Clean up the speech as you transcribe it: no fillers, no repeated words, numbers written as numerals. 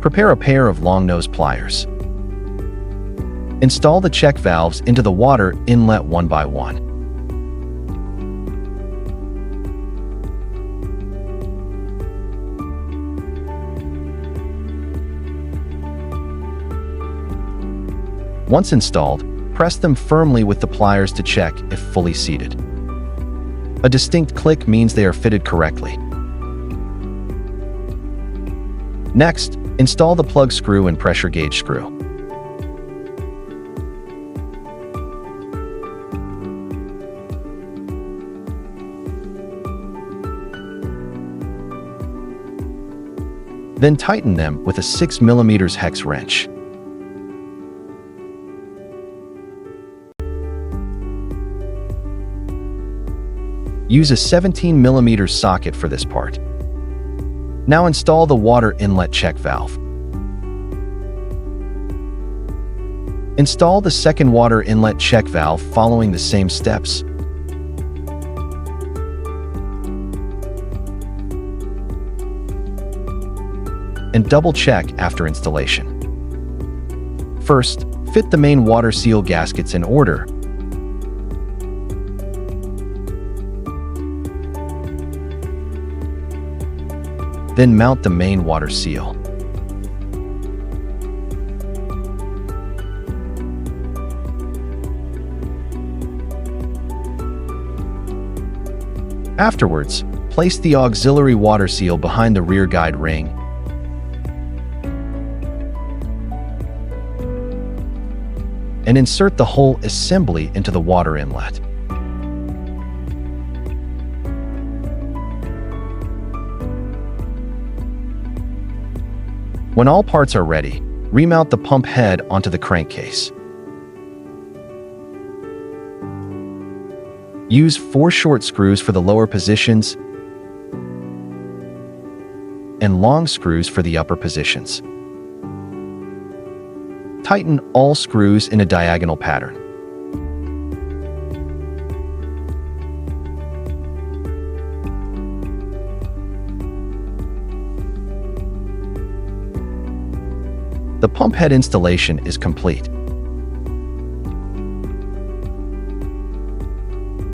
Prepare a pair of long-nose pliers. Install the check valves into the water inlet one by one. Once installed, press them firmly with the pliers to check if fully seated. A distinct click means they are fitted correctly. Next, install the plug screw and pressure gauge screw. Then tighten them with a 6 mm hex wrench. Use a 17 mm socket for this part. Now install the water inlet check valve. Install the second water inlet check valve following the same steps. And double check after installation. First, fit the main water seal gaskets in order. Then mount the main water seal. Afterwards, place the auxiliary water seal behind the rear guide ring. And insert the whole assembly into the water inlet. When all parts are ready, remount the pump head onto the crankcase. Use 4 short screws for the lower positions and long screws for the upper positions. Tighten all screws in a diagonal pattern. The pump head installation is complete.